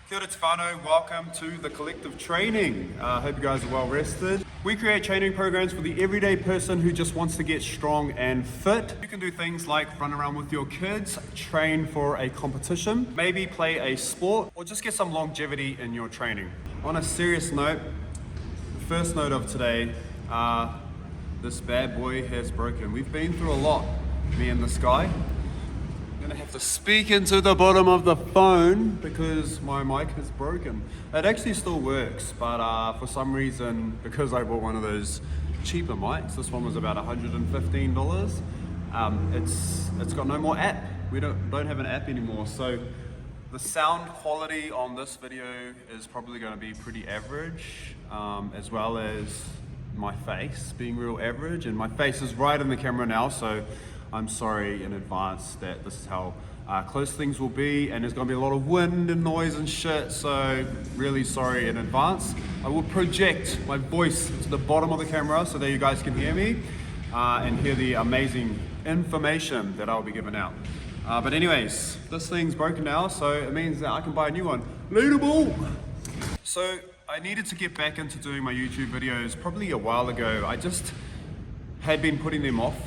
Kia ora te whānau, welcome to the Collective Training. Hope you guys are well rested. We create training programs for the everyday person who just wants to get strong and fit. You can do things like run around with your kids, train for a competition, maybe play a sport, or just get some longevity in your training. On a serious note, the first note of today, this bad boy has broken. We've been through a lot, me and this guy. I'm gonna have to speak into the bottom of the phone because my mic is broken. It actually still works, but for some reason, because I bought one of those cheaper mics, this one was about $115. It's got no more app. We don't have an app anymore, so the sound quality on this video is probably going to be pretty average, as well as my face being real average, and my face is right in the camera now, so I'm sorry in advance that this is how close things will be, and there's going to be a lot of wind and noise and shit, so really sorry in advance. I will project my voice to the bottom of the camera so that you guys can hear me and hear the amazing information that I'll be giving out. But anyways, this thing's broken now, so it means that I can buy a new one. Leaderable! So I needed to get back into doing my YouTube videos probably a while ago. I just had been putting them off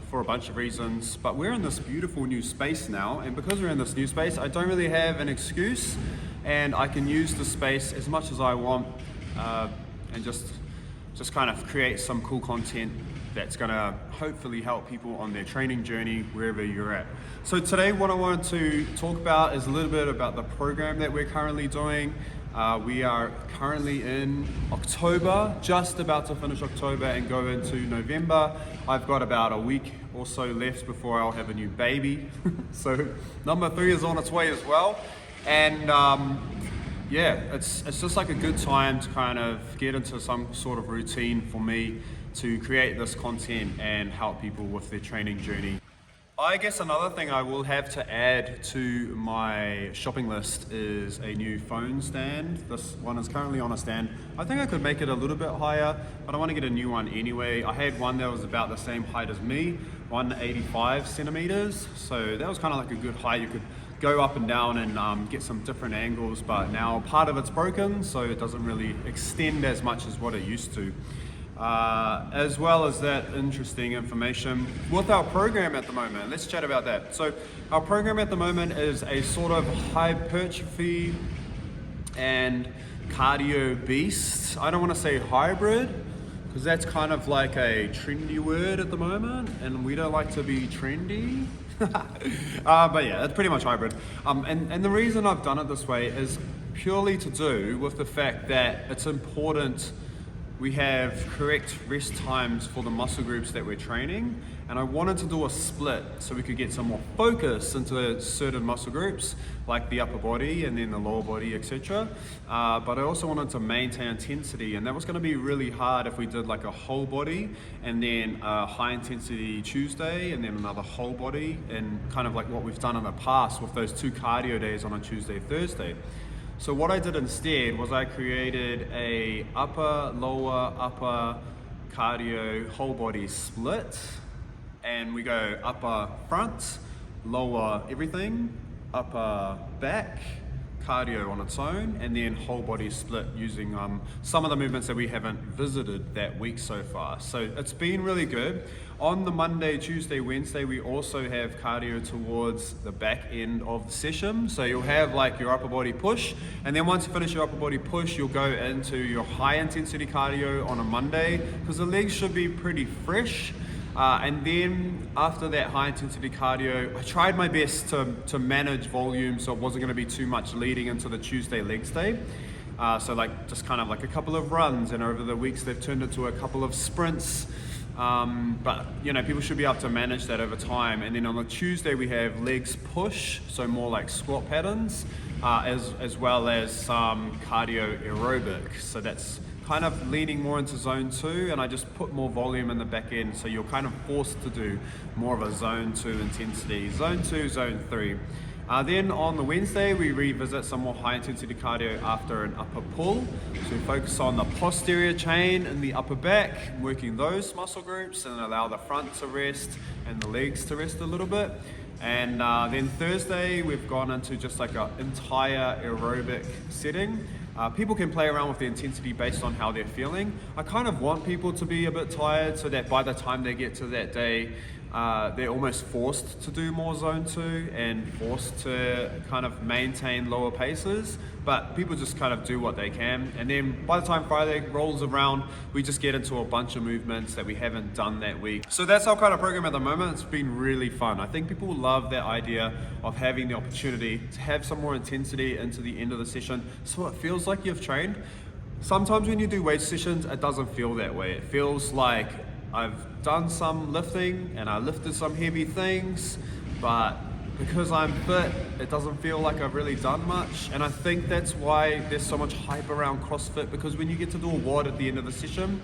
for a bunch of reasons, but we're in this beautiful new space now, and because we're in this new space, I don't really have an excuse, and I can use the space as much as I want and just kind of create some cool content that's gonna hopefully help people on their training journey wherever you're at. So today what I want to talk about is a little bit about the program that we're currently doing. We are currently in October, just about to finish October and go into November. I've got about a week or so left before I'll have a new baby. So number 3 is on its way as well. And yeah, it's just like a good time to kind of get into some sort of routine for me to create this content and help people with their training journey. I guess another thing I will have to add to my shopping list is a new phone stand. This one is currently on a stand. I think I could make it a little bit higher, but I want to get a new one anyway. I had one that was about the same height as me, 185 centimeters. So that was kind of like a good height. You could go up and down and get some different angles, but now part of it's broken, so it doesn't really extend as much as what it used to. As well as that interesting information with our program at the moment. Let's chat about that. So our program at the moment is a sort of hypertrophy and cardio beast. I don't want to say hybrid because that's kind of like a trendy word at the moment, and we don't like to be trendy. But yeah, it's pretty much hybrid. And the reason I've done it this way is purely to do with the fact that it's important we have correct rest times for the muscle groups that we're training, and I wanted to do a split so we could get some more focus into certain muscle groups like the upper body and then the lower body, etc. But I also wanted to maintain intensity, and that was going to be really hard if we did like a whole body and then a high intensity Tuesday and then another whole body, and kind of like what we've done in the past with those 2 cardio days on a Tuesday, Thursday. So what I did instead was I created a upper, lower, upper cardio whole body split, and we go upper front, lower everything, upper back, cardio on its own, and then whole body split using some of the movements that we haven't visited that week so far. So it's been really good. On the Monday, Tuesday, Wednesday, we also have cardio towards the back end of the session. So you'll have like your upper body push, and then once you finish your upper body push, you'll go into your high intensity cardio on a Monday, because the legs should be pretty fresh. And then after that high intensity cardio, I tried my best to manage volume so it wasn't going to be too much leading into the Tuesday legs day. So like just kind of like a couple of runs, and over the weeks they've turned into a couple of sprints. But you know, people should be able to manage that over time. And then on the Tuesday we have legs push, so more like squat patterns, as well as some cardio aerobic. So that's kind of leaning more into zone 2, and I just put more volume in the back end, so you're kind of forced to do more of a zone 2 intensity, zone 2, zone 3. Then on the Wednesday, we revisit some more high intensity cardio after an upper pull. So we focus on the posterior chain and the upper back, working those muscle groups, and allow the front to rest and the legs to rest a little bit. And then Thursday, we've gone into just like an entire aerobic setting. People can play around with the intensity based on how they're feeling. I kind of want people to be a bit tired so that by the time they get to that day, they're almost forced to do more zone 2 and forced to kind of maintain lower paces, but people just kind of do what they can. And then by the time Friday rolls around, we just get into a bunch of movements that we haven't done that week. So that's our kind of program at the moment. It's been really fun. I think people love that idea of having the opportunity to have some more intensity into the end of the session, so it feels like you've trained. Sometimes when you do weight sessions, it doesn't feel that way. It feels like I've done some lifting and I lifted some heavy things, but because I'm fit, it doesn't feel like I've really done much. And I think that's why there's so much hype around CrossFit, because when you get to do a WOD at the end of the session,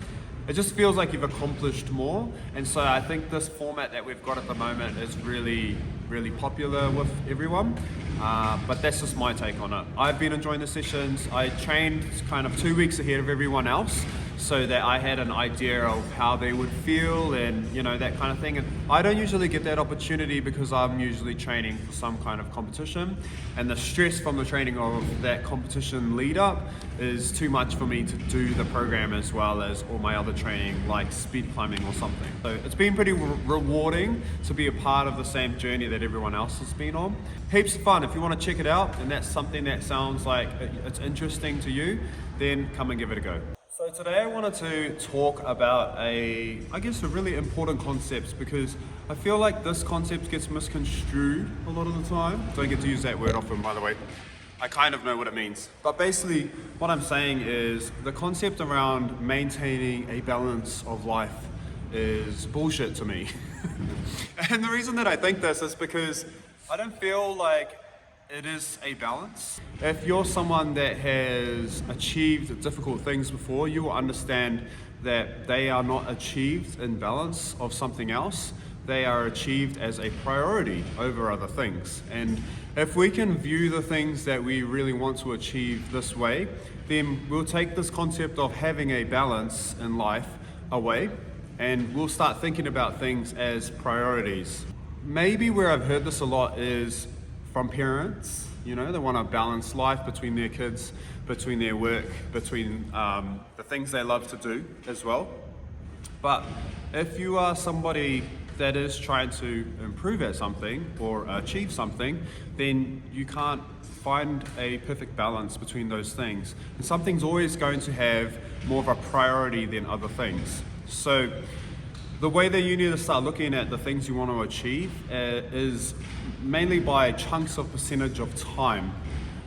it just feels like you've accomplished more. And so I think this format that we've got at the moment is really, really popular with everyone. But that's just my take on it. I've been enjoying the sessions. I trained kind of 2 weeks ahead of everyone else, so that I had an idea of how they would feel and, you know, that kind of thing. And I don't usually get that opportunity because I'm usually training for some kind of competition, and the stress from the training of that competition lead up is too much for me to do the program as well as all my other training like speed climbing or something. So it's been pretty rewarding to be a part of the same journey that everyone else has been on. Heaps of fun. If you want to check it out and that's something that sounds like it's interesting to you, then come and give it a go. So today I wanted to talk about a really important concept, because I feel like this concept gets misconstrued a lot of the time. Don't get to use that word often, by the way. I kind of know what it means. But basically what I'm saying is the concept around maintaining a balance of life is bullshit to me. And the reason that I think this is because I don't feel like it is a balance. If you're someone that has achieved difficult things before, you will understand that they are not achieved in balance of something else. They are achieved as a priority over other things. And if we can view the things that we really want to achieve this way, then we'll take this concept of having a balance in life away, and we'll start thinking about things as priorities. Maybe where I've heard this a lot is from parents. You know, they want to balance life between their kids, between their work, between the things they love to do as well. But if you are somebody that is trying to improve at something or achieve something, then you can't find a perfect balance between those things. And something's always going to have more of a priority than other things. So the way that you need to start looking at the things you want to achieve is mainly by chunks of percentage of time.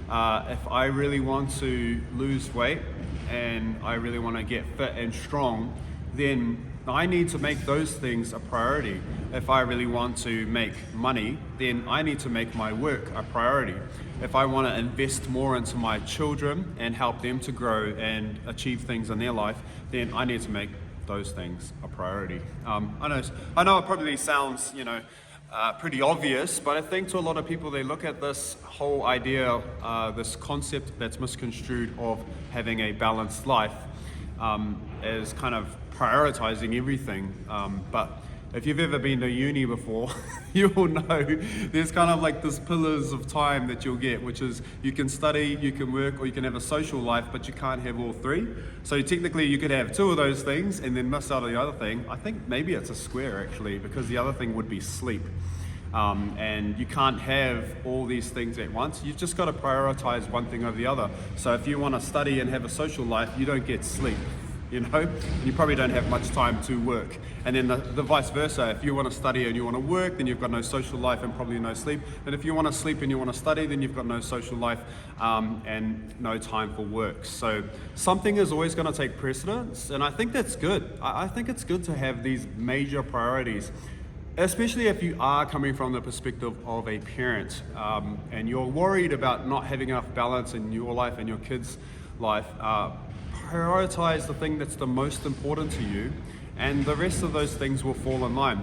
If I really want to lose weight and I really want to get fit and strong, then I need to make those things a priority. If I really want to make money, then I need to make my work a priority. If I want to invest more into my children and help them to grow and achieve things in their life, then I need to make those things a priority. I know it probably sounds, pretty obvious, but I think to a lot of people, they look at this whole idea, this concept that's misconstrued of having a balanced life as kind of prioritizing everything. But if you've ever been to uni before, you'll know there's kind of like this pillars of time that you'll get, which is you can study, you can work, or you can have a social life, but you can't have all three. So technically you could have two of those things and then miss out on the other thing. I think maybe it's a square actually, because the other thing would be sleep. And you can't have all these things at once. You've just got to prioritize one thing over the other. So if you want to study and have a social life, you don't get sleep. You probably don't have much time to work. And then the vice versa, if you want to study and you want to work, then you've got no social life and probably no sleep. And if you want to sleep and you want to study, then you've got no social life and no time for work. So something is always going to take precedence, and I think that's good. I think it's good to have these major priorities, especially if you are coming from the perspective of a parent and you're worried about not having enough balance in your life and your kids' life. Prioritize the thing that's the most important to you, and the rest of those things will fall in line.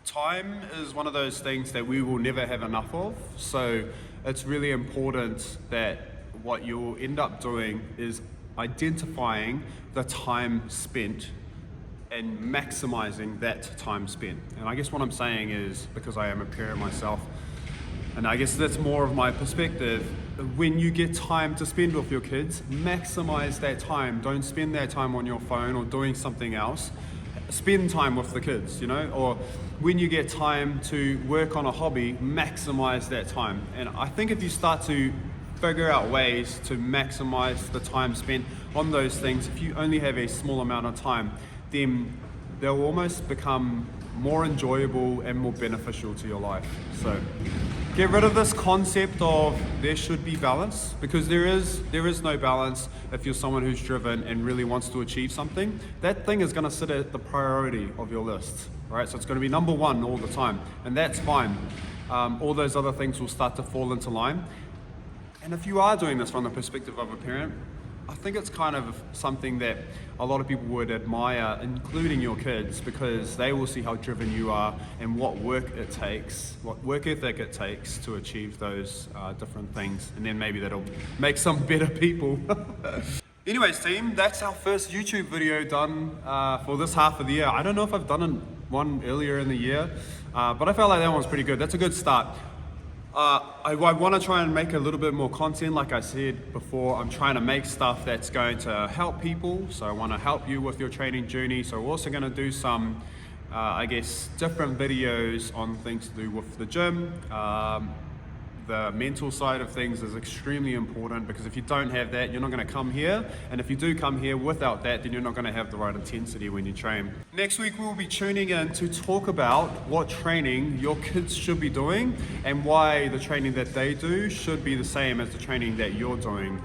Time is one of those things that we will never have enough of, so it's really important that what you'll end up doing is identifying the time spent and maximizing that time spent. And I guess what I'm saying is, because I am a parent myself, and I guess that's more of my perspective, when you get time to spend with your kids, maximize that time. Don't spend that time on your phone or doing something else. Spend time with the kids, you know, or when you get time to work on a hobby, maximize that time. And I think if you start to figure out ways to maximize the time spent on those things, if you only have a small amount of time, then they'll almost become more enjoyable and more beneficial to your life. So get rid of this concept of there should be balance, because there is no balance if you're someone who's driven and really wants to achieve something. That thing is going to sit at the priority of your list, right? So it's going to be number one all the time, and that's fine. All those other things will start to fall into line. And if you are doing this from the perspective of a parent, I think it's kind of something that a lot of people would admire, including your kids, because they will see how driven you are and what work it takes, what work ethic it takes to achieve those different things. And then maybe that'll make some better people. Anyways, team, that's our first YouTube video done for this half of the year. I don't know if I've done one earlier in the year, but I felt like that one was pretty good. That's a good start. I want to try and make a little bit more content. Like I said before, I'm trying to make stuff that's going to help people. So I want to help you with your training journey. So we're also going to do some, I guess, different videos on things to do with the gym. The mental side of things is extremely important, because if you don't have that, you're not going to come here. And if you do come here without that, then you're not going to have the right intensity when you train. Next week, we'll be tuning in to talk about what training your kids should be doing and why the training that they do should be the same as the training that you're doing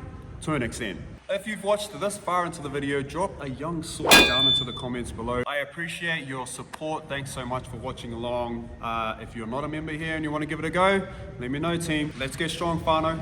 to an extent. If you've watched this far into the video, drop a young sword down into the comments below. I appreciate your support. Thanks so much for watching along. If you're not a member here and you want to give it a go, let me know, team. Let's get strong, whānau.